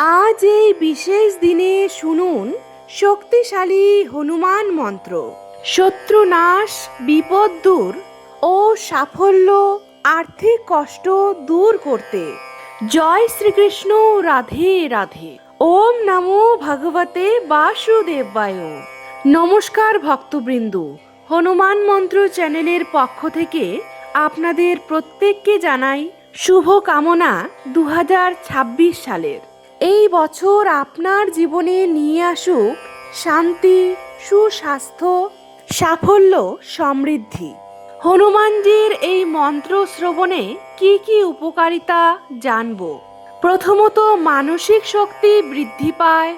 আজ এই বিশেষ দিনে শুনুন শক্তিশালী হনুমান মন্ত্র। শত্রু নাশ, বিপদ দূর ও সাফল্য, আর্থিক কষ্ট দূর করতে। জয় শ্রীকৃষ্ণ, রাধে রাধে। ওম নমো ভগবতে বাসুদেবায়। নমস্কার ভক্তবৃন্দ, হনুমান মন্ত্র চ্যানেলের পক্ষ থেকে আপনাদের প্রত্যেককে জানাই শুভ কামনা 2026 সালের। এই বছর আপনার জীবনে নিয়ে আসুক শান্তি, সুস্বাস্থ্য, সাফল্য, সমৃদ্ধি। হনুমানজির এই মন্ত্র শ্রবণে কি কি উপকারিতা জানব। প্রথমত, মানসিক শক্তি বৃদ্ধি পায়,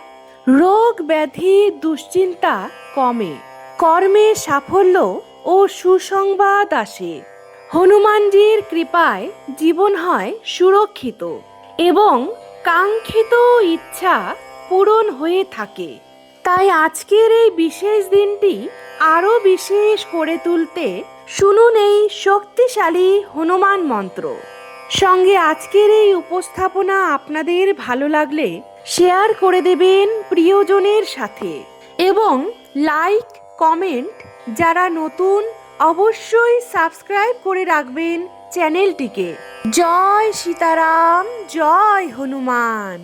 রোগ ব্যাধি দুশ্চিন্তা কমে, কর্মে সাফল্য ও সুসংবাদ আসে। হনুমানজির কৃপায় জীবন হয় সুরক্ষিত এবং কাঙ্ক্ষিত ইচ্ছা পূরণ হয়ে থাকে। তাই আজকের এই বিশেষ দিনটি আরো বিশেষ করে তুলতে শুনুন এই শক্তিশালী হনুমান মন্ত্র। সঙ্গে আজকের এই উপস্থাপনা আপনাদের ভালো লাগলে শেয়ার করে দেবেন প্রিয়জনের সাথে এবং লাইক কমেন্ট, যারা নতুন অবশ্যই সাবস্ক্রাইব করে রাখবেন চ্যানেলটিকে। জয় সীতারাম, জয় হনুমান।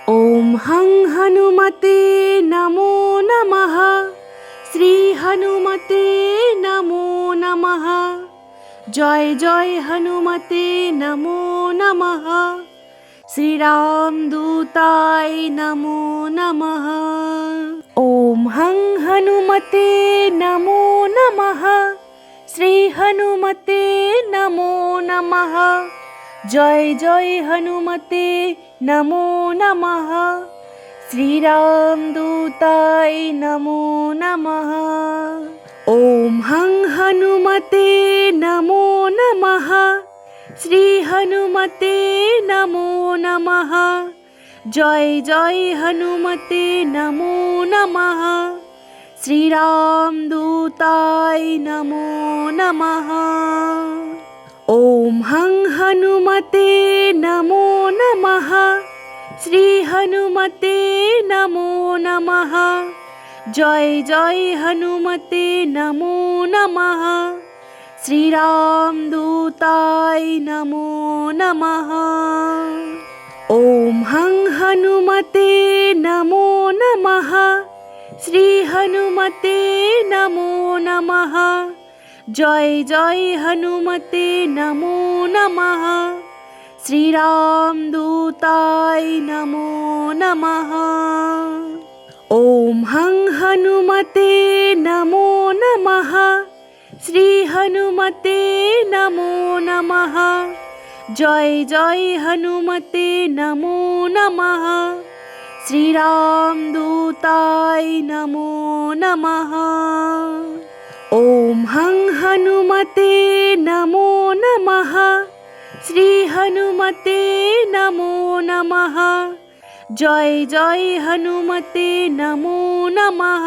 ওম হং হনুমতে নমো নমঃ। শ্রী হনুমতে নমো নমঃ। জয় জয় হনুমতে নমো নমঃ। শ্রীরাম দূতায় নমো নমঃ। ওম হং হনুমতে নমো নমঃ। শ্রী হনুমতে নমো নমঃ। জয় জয় হনুমতে নমো নমঃ। শ্রীরাম দূতায় নমো নমঃ। ওম হং হনুমতে নমো নমঃ। শ্রী হনুমতে নমো নমঃ। জয় জয় হনুমতে নমো নমঃ। শ্রীরাম দূতায় নমো নমঃ। ওম হং হনুমতে নমো নমঃ। শ্রী হনুমতে নমো নমঃ। জয় জয় হনুমতে নমো নমঃ। শ্রীরাম দূতায় নমো নমঃ। ওম হং হনুমতে নমো নমঃ। শ্রী হনুমতে নমো নমঃ। জয় জয় হনুমতে নমো নমঃ। শ্রীরাম দূতায় নমো নমঃ। ওম হং হনুমতে নমো নমঃ। শ্রী হনুমতে নমো নমঃ। জয় জয় হনুমতে নমো নমঃ। শ্রীরাম দূতায় নমো নমঃ। ওম হং হনুমতে নমো নমঃ। শ্রী হনুমতে নমো নমঃ। জয় জয় হনুমতে নমো নমঃ।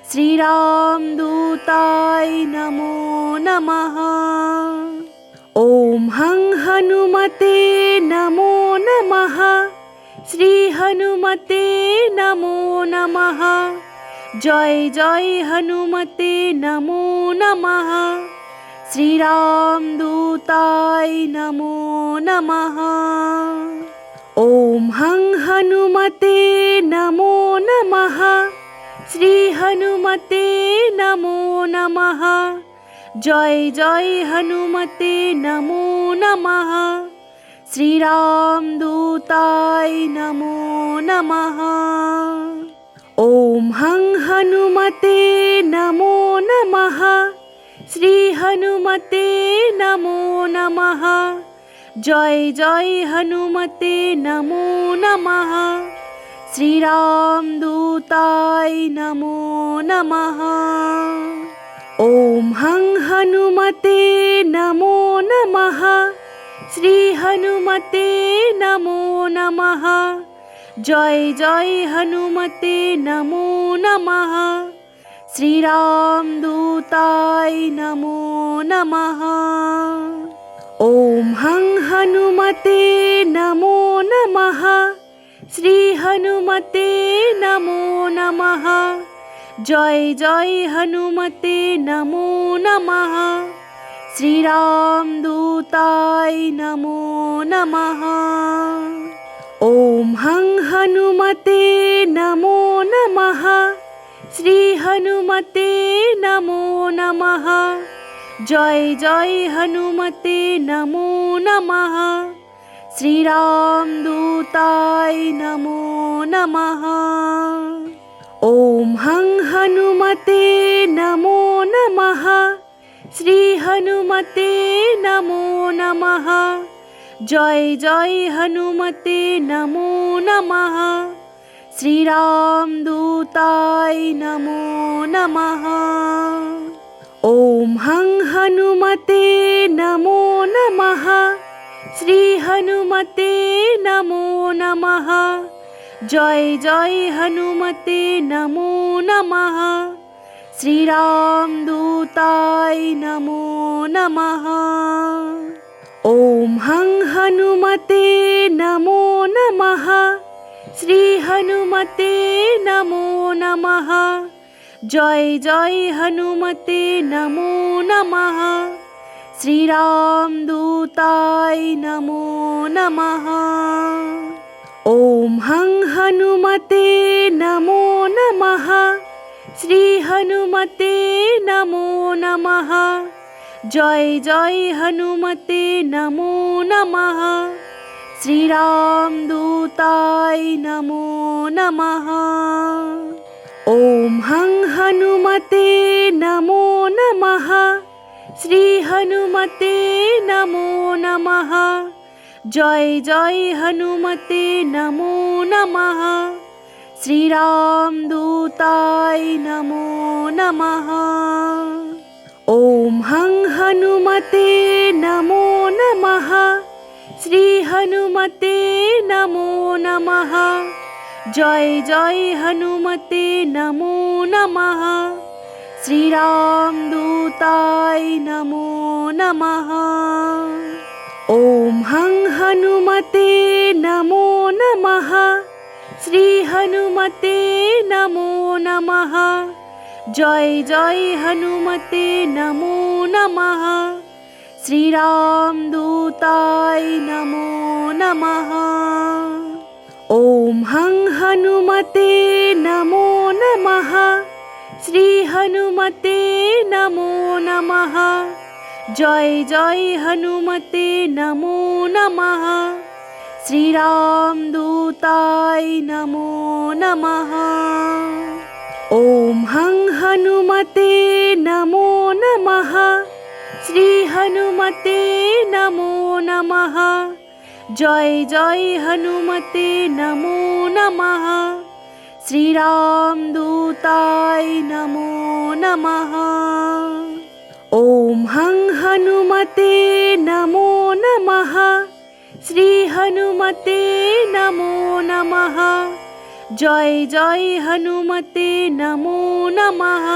শ্রীরাম দূতায় নমো নমঃ। ওম হং হনুমতে নমো নমঃ। শ্রী হনুমতে নমো নমঃ। জয় জয় হনুমতে নমো নমঃ। শ্রীরাম দূতায় নমো নমঃ। ওম হং হনুমতে নমো নমঃ। শ্রী হনুমতে নমো নমঃ। জয় জয় হনুমতে নমো নমঃ। শ্রীরাম দূতায় নমো নমঃ। ওম হং হনুমতে নমো নমঃ। শ্রী হনুমতে নমো নমঃ। জয় জয় হনুমতে নমো নমঃ। শ্রীরাম দূতায় নমো নমঃ। ওম হং হনুমতে নমো নমঃ। শ্রী হনুমতে নমো নমঃ। জয় জয় হনুমতে নমো নমঃ। শ্রীরাম দূতায় নমো নমঃ। ॐ हं हनुमते नमो नमः। श्री हनुमते नमो नमः। जय जय हनुमते नमो नमः। श्रीराम दूताय नमो नमः। ॐ हं हनुमते नमो नमः। श्री हनुमते नमो नमः। जय जय हनुमते नमो नमः। श्रीराम दूताय नमो नमः। ॐ हं हनुमते नमो नमः। श्री हनुमते नमो नमः। जय जय हनुमते नमो नमः। श्रीराम दूताय नमो नमः। ॐ हं हनुमते नमो नमः। श्री हनुमते नमो नमः। जय जय हनुमते नमो नमः। श्रीराम दूताय नमो नमः। ॐ हं हनुमते नमो नमः। श्री हनुमते नमो नमः। जय जय हनुमते नमो नमः। श्रीराम दूताय नमो नमः। ॐ हं हनुमते नमो नमः। श्री हनुमते नमो नमः। जय जय हनुमते नमो नमः। श्रीराम दूताय नमो नमः। ॐ हं हनुमते नमो नमः। श्री हनुमते नमो नमः। जय जय हनुमते नमो नमः। श्रीराम दूताय नमो नमः। ॐ हं हनुमते नमो नमः। श्री हनुमते नमो नमः। जय जय हनुमते नमो नमः। श्रीराम दूताय नमो नमः। ॐ हं हनुमते नमो नमः। श्री हनुमते नमो नमः। जय जय हनुमते नमो नमः। श्रीराम दूताय नमो नमः। ॐ हं हनुमते नमो नमः। श्री हनुमते नमो नमः। जय जय हनुमते नमो नमः। श्रीराम दूताय नमो नमः। ॐ हं हनुमते नमो नमः। श्री हनुमते नमो नमः। जय जय हनुमते नमो नमः। श्रीराम दूताय नमो नमः। ॐ हं हनुमते नमो नमः। श्री हनुमते नमो नमः। जय जय हनुमते नमो नमः।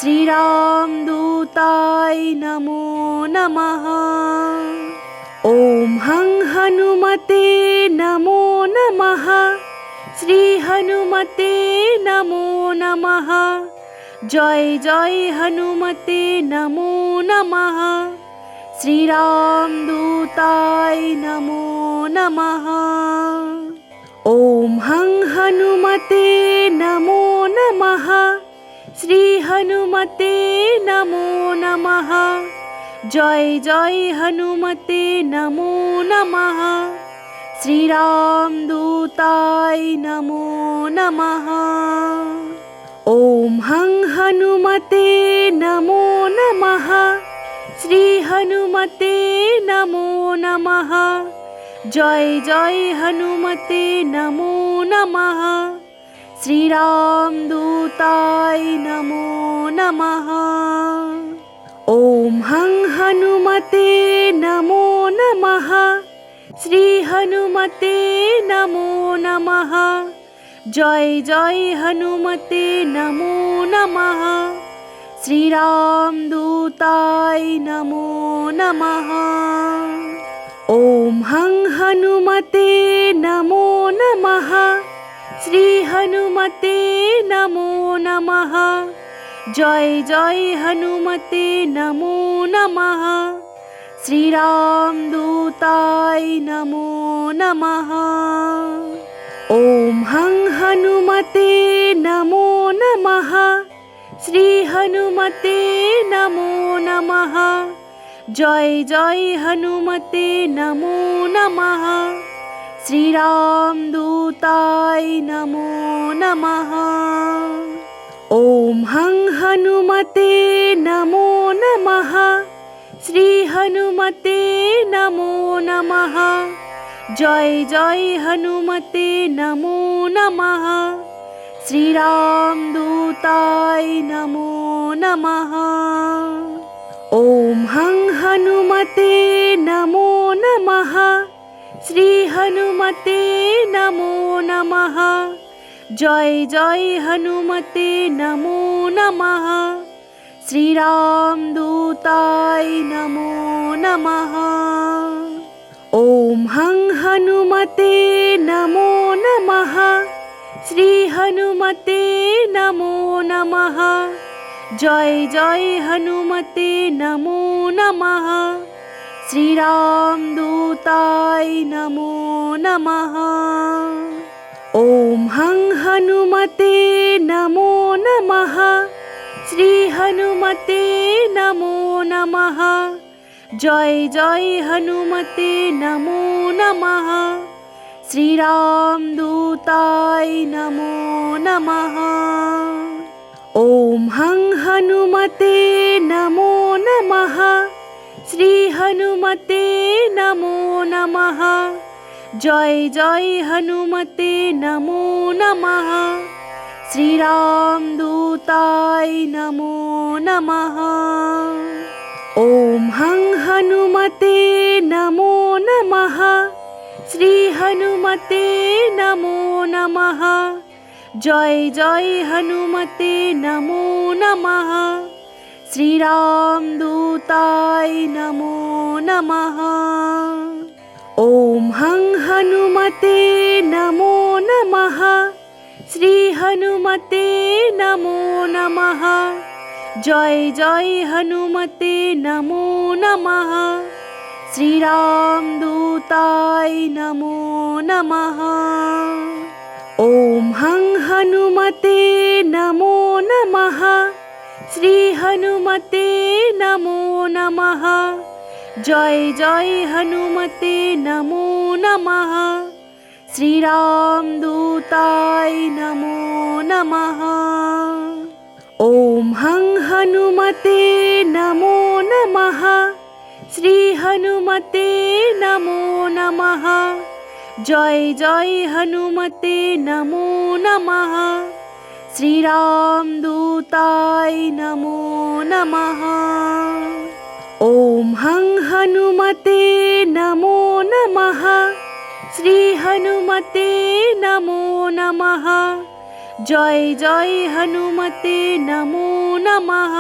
श्रीराम दूताय नमो नमः। ॐ हं हनुमते नमो नमः। श्री हनुमते नमो नमः। जय जय हनुमते नमो नमः। श्रीराम दूताय नमो नमः। ॐ हं हनुमते नमो नमः। श्री हनुमते नमो नमः। जय जय हनुमते नमो नमः। श्रीराम दूताय नमो नमः। ॐ हं हनुमते नमो नमः। श्री हनुमते नमो नमः। जय जय हनुमते नमो नमः। श्रीराम दूताय नमो नमः। ॐ हं हनुमते नमो नमः। श्री हनुमते नमो नमः। जय जय हनुमते नमो नमः। श्रीरामदूताय नमो नमः। ॐ हं हनुमते नमो नमः। श्री हनुमते नमो नमः। जय जय हनुमते नमो नमः। श्रीरामदूताय नमो नमः। ॐ हं हनुमते नमो नमः। श्री हनुमते नमो नमः। जय जय हनुमते नमो नमः। श्रीरामदूताय नमो नमः। ॐ हं हनुमते नमो नमः। श्री हनुमते नमो नमः। जय जय हनुमते नमो नमः। श्रीरामदूताय नमो नमः। ॐ हं हनुमते नमो नमः। श्री हनुमते नमो नमः। जय जय हनुमते नमो नमः। श्रीरामदूताय नमो नमः। ॐ हं हनुमते नमो नमः। श्री हनुमते नमो नमः। जय जय हनुमते नमो नमः। श्रीरामदूताय नमो नमः। ॐ हं हनुमते नमो नमः। श्री हनुमते नमो नमः। जय जय हनुमते नमो नमः। श्रीरामदूताय नमो नमः। ॐ हं हनुमते नमो नमः। श्री हनुमते नमो नमः। जय जय हनुमते नमो नमः। श्रीरामदूताय नमो नमः। ॐ हं हनुमते नमो नमः। श्री हनुमते नमो नमः। जय जय हनुमते नमो नमः। श्रीरामदूताय नमो नमः। ॐ हं हनुमते नमो नमः। श्री हनुमते नमो नमः। जय जय हनुमते नमो नमः। श्रीरामदूताय नमो नमः। ॐ हं हनुमते नमो नमः। श्री हनुमते नमो नमः। जय जय हनुमते नमो नमः। श्रीरामदूताय नमो नमः। ॐ हं हनुमते नमो नमः। श्री हनुमते नमो नमः। जय जय हनुमते नमो नमः। श्रीरामदूताय नमो नमः। ॐ हं हनुमते नमो नमः। श्री हनुमते नमो नमः। जय जय हनुमते नमो नमः।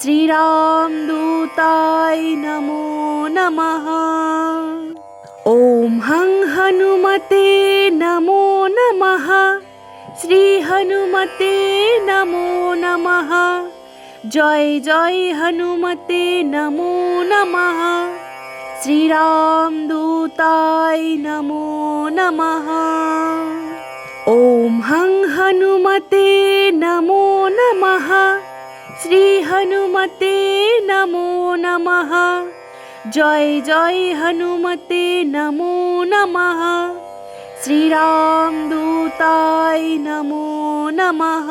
श्रीरामदूताय नमो नमः। ॐ हं हनुमते नमो नमः। श्री हनुमते नमो नमः। जय जय हनुमते नमो नमः। श्रीरामदूताय नमो नमः। ॐ हं हनुमते नमो नमः। श्री हनुमते नमो नमः। जय जय हनुमते नमो नमः। श्रीरामदूताय नमो नमः।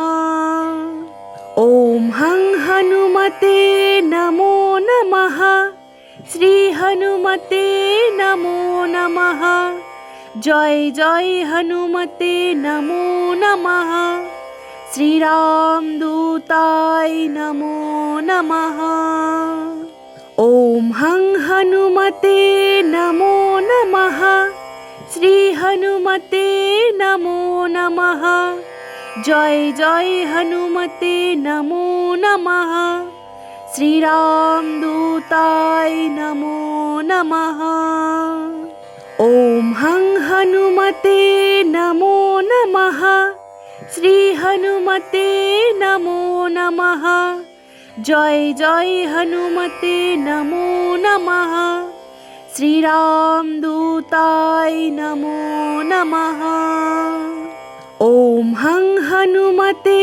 ॐ हं हनुमते नमो नमः। श्री हनुमते नमो नमः। जय जय हनुमते नमो नमः। श्रीरामदूताय नमो नमः। ॐ हं हनुमते नमो नमः। श्री हनुमते नमो नमः। জয় জয় হনুমতে নমো নমঃ। শ্রীরামদূতায় নমো নমঃ। ওম হং হনুমতে নমো নমঃ। শ্রী হনুমতে নমো নমঃ। জয় জয় হনুমতে নমো নমঃ। শ্রীরামদূতায় নমো নমঃ। ওম হং হনুমতে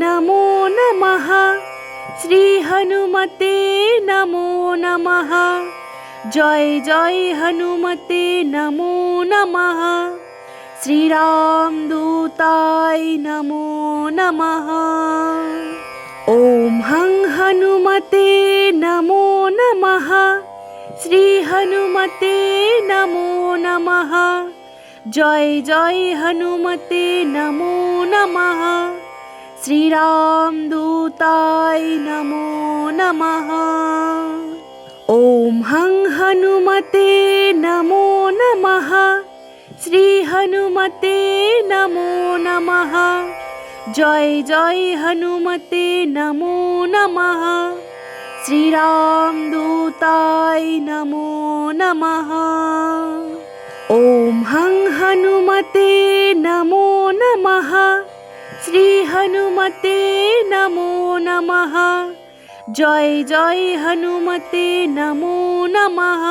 নমো নমঃ। শ্রী হনুমতে নমো নমঃ। জয় জয় হনুমতে নমো নমঃ। শ্রীরামদূতায় নমো নমঃ। ওম হং হনুমতে নমো নমঃ। শ্রী হনুমতে নমো নমঃ। জয় জয় হনুমতে নমো নমঃ। শ্রীরামদূতায় নমো নমঃ। ওম হং হনুমতে নমো নমঃ। শ্রী হনুমতে নমো নমঃ। জয় জয় হনুমতে নমো নমঃ। শ্রীরামদূতায় নমো নমঃ। ওম হং হনুমতে নমো নমঃ। শ্রী হনুমতে নমো নমঃ। জয় জয় হনুমতে নমো নমঃ।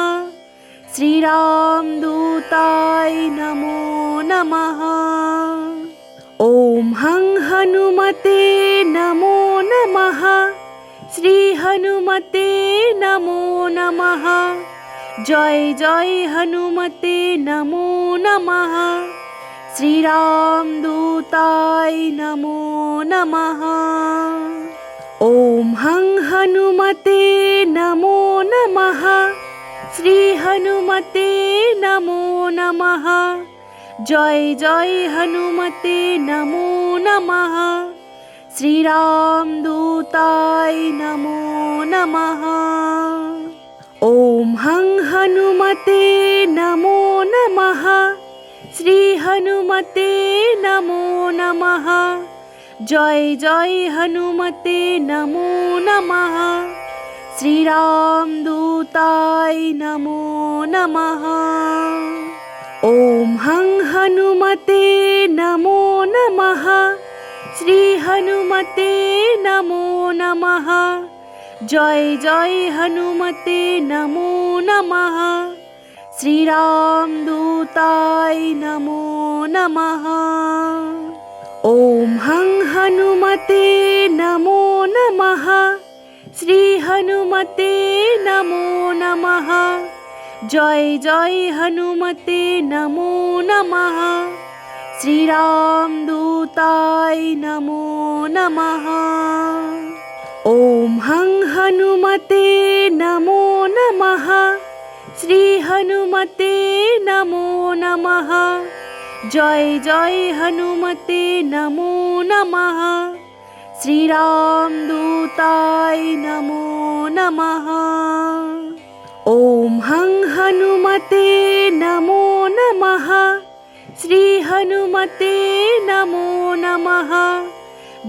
শ্রীরামদূতায় নমো নমঃ। ওম হং হনুমতে নমো নমঃ। শ্রী হনুমতে নমো নমঃ। জয় জয় হনুমতে নমো নমঃ। শ্রীরামদূতায় নমো নমঃ। ওম হং হনুমতে নমো নমঃ। শ্রী হনুমতে নমো নমঃ। জয় জয় হনুমতে নমো নমঃ। শ্রীরামদূতায় নমো নমঃ। ওম হং হনুমতে নমো নমঃ। শ্রী হনুমতে নমো নমঃ। জয় জয় হনুমতে নমো নমঃ। শ্রীরামদূতায় নমো নমঃ। ওম হং হনুমতে নমো নমঃ। শ্রী হনুমতে নমো নমঃ। জয় জয় হনুমতে নমো নমঃ। শ্রীরামদূতায় নমো নমঃ। ওম হং হনুমতে নমো নমঃ। শ্রী হনুমতে নমো নমঃ। জয় জয় হনুমতে নমো নমঃ। শ্রীরামদূতায় নমো নমঃ। ওম হং হনুমতে নমো নমঃ। শ্রী হনুমতে নমো নমঃ। জয় জয় হনুমতে নমো নমঃ। শ্রীরামদূতায় নমো নমঃ। ওম হং হনুমতে নমো নমঃ। শ্রী হনুমতে নমো নমঃ।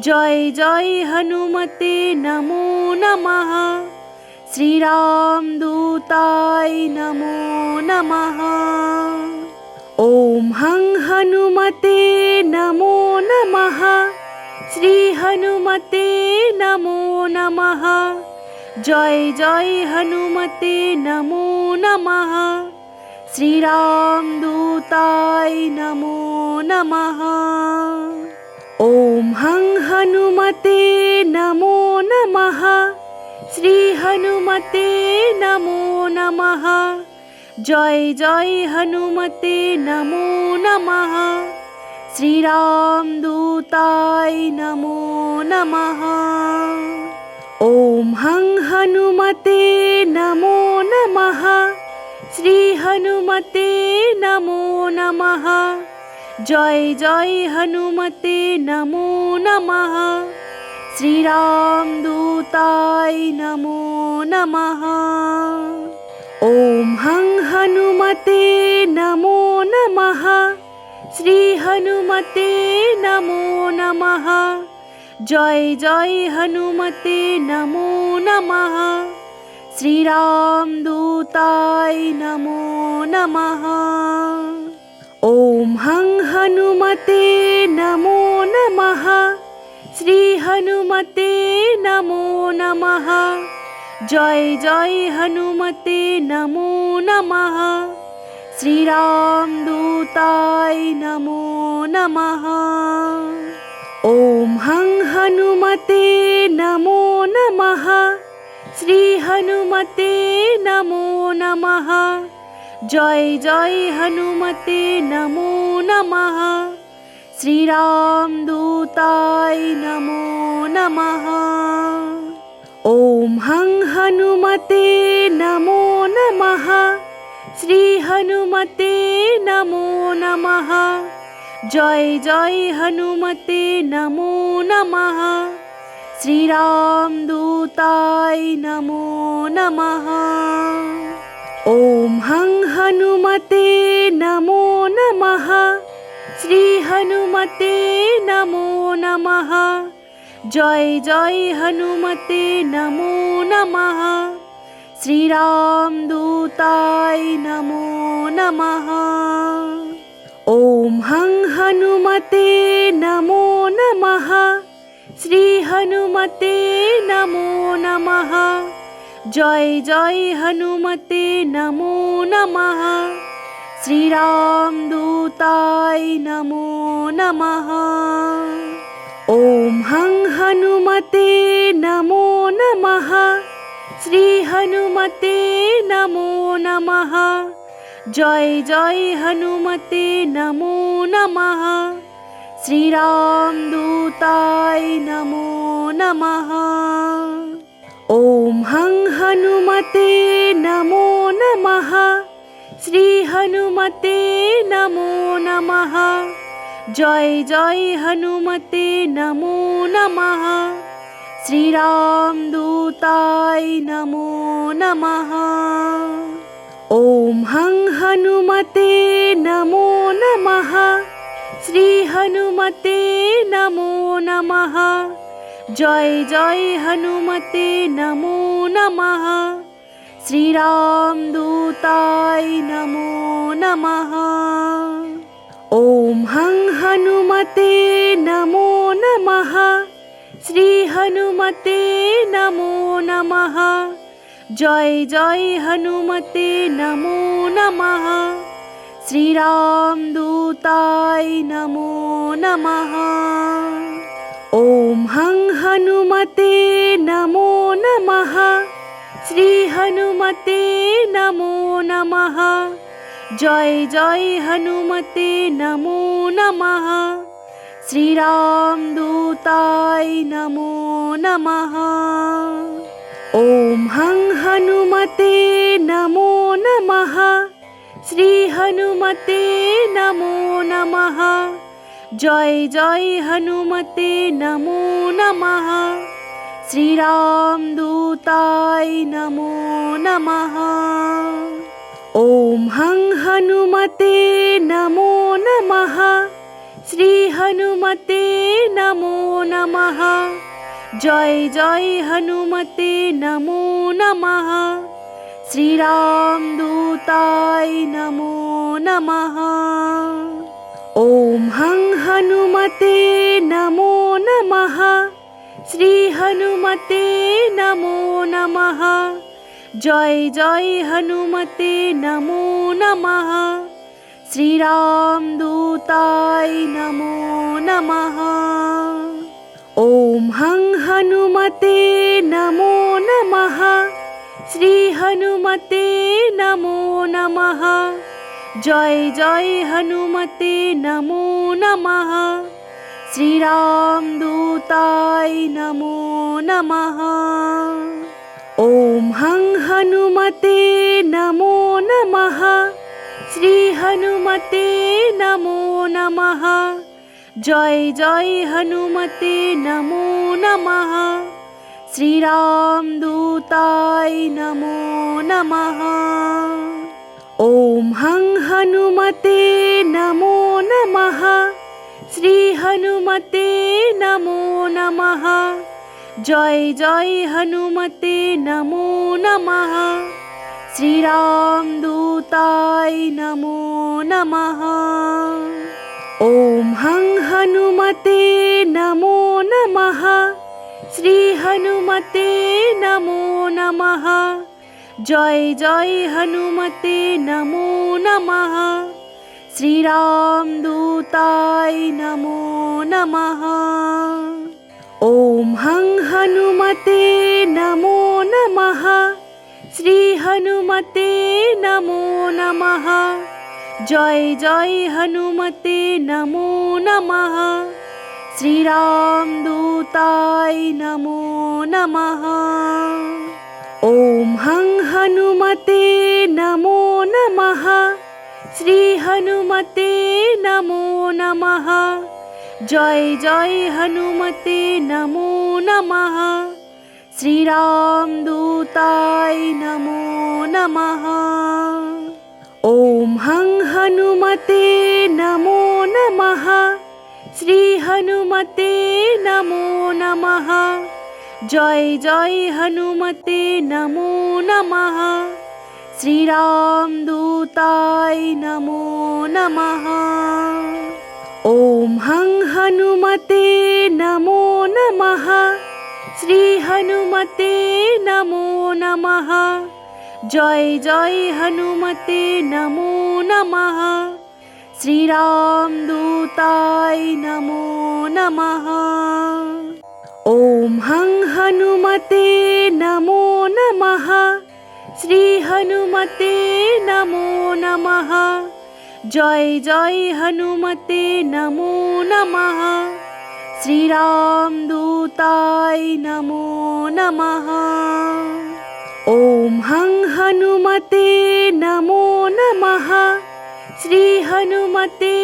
জয় জয় হনুমতে নমো নমঃ। শ্রীরামদূতায় নমো নমঃ। ওম হং হনুমতে নমো নমঃ। শ্রী হনুমতে নমো নমঃ। জয় জয় হনুমতে নমো নমঃ। শ্রীরামদূতায় নমো নমঃ। ওম হং হনুমতে নমো নমঃ। শ্রী হনুমতে নমো নমঃ। জয় জয় হনুমতে নমো নমঃ। শ্রীরামদূতায় নমো নমঃ। ওম হং হনুমতে নমো নমঃ। শ্রী হনুমতে নমো নমঃ। জয় জয় হনুমতে নমো নমঃ। শ্রীরামদূতায় নমো নমঃ। ওম হং হনুমতে নমো নমঃ। শ্রী হনুমতে নমো নমঃ। জয় জয় হনুমতে নমো নমঃ। শ্রীরামদূতায় নমো নমঃ। ওম হং হনুমতে নমো নমঃ। শ্রী হনুমতে নমো নমঃ। জয় জয় হনুমতে নমো নমঃ। শ্রীরামদূতায় নমো নমঃ। ওম হং হনুমতে নমো নমঃ। শ্রী হনুমতে নমো নমঃ। জয় জয় হনুমতে নমো নমঃ। শ্রীরামদূতায় নমো নমঃ। ওম হং হনুমতে নমো নমঃ। শ্রী হনুমতে নমো নমঃ। জয় জয় হনুমতে নমো নমঃ। শ্রীরামদূতায় নমো নমঃ। ওম হং হনুমতে নমো নমঃ। শ্রী হনুমতে নমো নমঃ। জয় জয় হনুমতে নমো নমঃ। শ্রীরামদূতায় নমো নমঃ। ওম হং হনুমতে নমো নমঃ। শ্রী হনুমতে নমো নমঃ। জয় জয় হনুমতে নমো নমঃ। শ্রীরামদূতায় নমো নমঃ। ওম হং হনুমতে নমো নমঃ। শ্রী হনুমতে নমো নমঃ। জয় জয় হনুমতে নমো নমঃ। শ্রীরামদূতায় নমো নমঃ। ওম হং হনুমতে নমো নমঃ। শ্রী হনুমতে নমো নমঃ। জয় জয় হনুমতে নমো নমঃ। শ্রীরামদূতায় নমো নমঃ। ওম হং হনুমতে নমো নমঃ। শ্রী হনুমতে নমো নমঃ। জয় জয় হনুমতে নমো নমঃ। শ্রীরামদূতায় নমো নমঃ। ওম হং হনুমতে নমো নমঃ। শ্রী হনুমতে নমো নমঃ। জয় জয় হনুমতে নমো নমঃ। শ্রীরামদূতায় নমো নমঃ। ওম হং হনুমতে নমো নমঃ। শ্রী হনুমতে নমো নমঃ। জয় জয় হনুমতে নমো নমঃ। শ্রীরামদূতায় নমো নমঃ। ওম হং হনুমতে নমো নমঃ। শ্রী হনুমতে নমো নমঃ। জয় জয় হনুমতে নমো নমঃ। শ্রীরামদূতায় নমো নমঃ। ওম হং হনুমতে নমো নমঃ। শ্রী হনুমতে নমো নমঃ। জয় জয় হনুমতে নমো নমঃ। শ্রীরামদূতায় নমো নমঃ। ওম হং হনুমতে নমো নমঃ। শ্রী হনুমতে নমো নমঃ। জয় জয় হনুমতে নমো নমঃ। শ্রীরামদূতায় নমো নমঃ। ওম হং হনুমতে নমো নমঃ। শ্রী হনুমতে নমো নমঃ। জয় জয় হনুমতে নমো নমঃ। শ্রীরামদূতায় নমো নমঃ। ওম হং হনুমতে নমো নমঃ। শ্রী হনুমতে নমো নমঃ। জয় জয় হনুমতে নমো নমঃ। শ্রীরামদূতায় নমো নমঃ। ॐ हं हनुमते नमो नमः श्री हनुमते नमो नमः जय जय हनुमते नमो नमः श्री राम दूताय नमो नमः ॐ हं हनुमते नमो नमः श्री हनुमते नमो नमः जय जय हनुमते नमो नमः श्री राम दूताय नमो नमः ॐ हं हनुमते नमो नमः श्री हनुमते नमो नमः जय जय हनुमते नमो नमः श्री राम दूताय नमो नमः ॐ हं हनुमते नमो नमः श्री हनुमते नमो नमः जय जय हनुमते नमो नमः श्री राम दूताय नमो नमः ॐ हं हनुमते नमो नमः श्री हनुमते नमो नमः जय जय हनुमते नमो नमः श्री राम दूताय नमो नमः ॐ हं हनुमते नमो नमः श्री हनुमते नमो नमः जय जय हनुमते नमो नमः श्री राम दूताय नमो नमः ॐ हं हनुमते नमो नमः श्री हनुमते नमो नमः जय जय हनुमते नमो नमः श्री राम दूताय नमो नमः ॐ हं हनुमते नमो नमः श्री हनुमते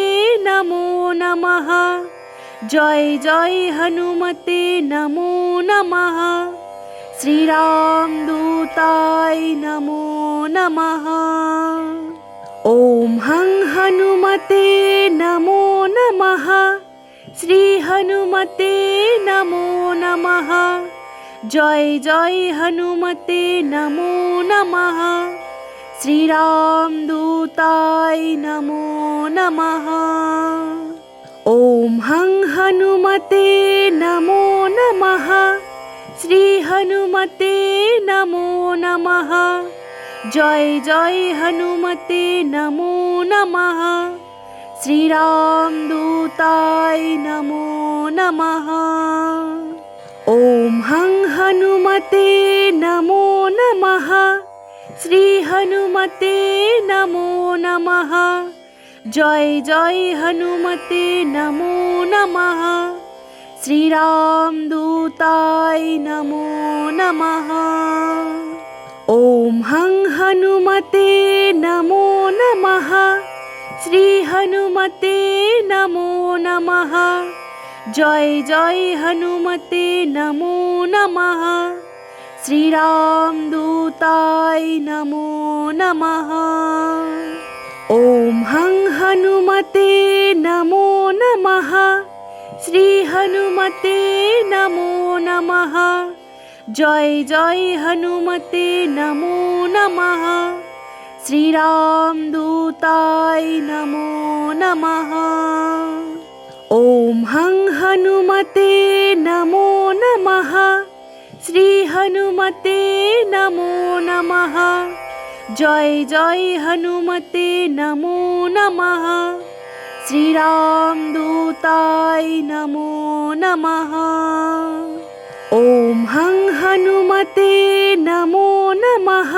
नमो नमः जय जय हनुमते नमो नमः श्री राम दूताय नमो नमः ॐ हं हनुमते नमो नमः श्री हनुमते नमो नमः जय जय हनुमते नमो नमः श्री राम दूताय नमो नमः ॐ हं हनुमते नमो नमः श्री हनुमते नमो नमः जय जय हनुमते नमो नमः श्री राम दूताय नमो नमः ॐ हं हनुमते नमो नमः श्री हनुमते नमो नमः जय जय हनुमते नमो नमः श्री राम दूताय नमो नमः ॐ हं हनुमते नमो नमः श्री हनुमते नमो नमः जय जय हनुमते नमो नमः श्री राम दूताय नमो नमः ॐ हं हनुमते नमो नमः श्री हनुमते नमो नमः जय जय हनुमते नमो नमः श्री राम दूताय नमो नमः ॐ हं हनुमते नमो नमः श्री हनुमते नमो नमः जय जय हनुमते नमो नमः श्री राम दूताय नमो नमः ॐ हं हनुमते नमो नमः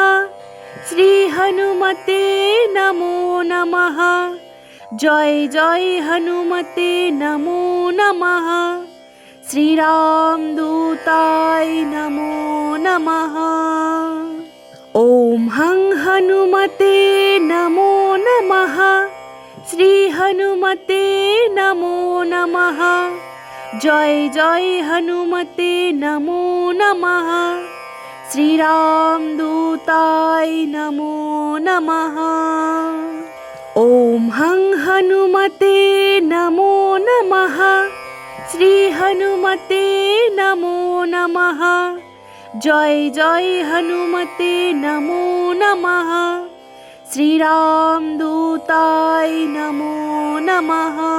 श्री हनुमते नमो नमः जय जय हनुमते नमो नमः श्री राम दूताय नमो नमः ॐ हं हनुमते नमो नमः श्री हनुमते नमो नमः जय जय हनुमते नमो नमः श्रीरामदूताय नमो नमः। ॐ हं हनुमते नमो नमः। श्रीहनुमते नमो नमः। जय जय हनुमते नमो नमः। श्रीरामदूताय नमो नमः।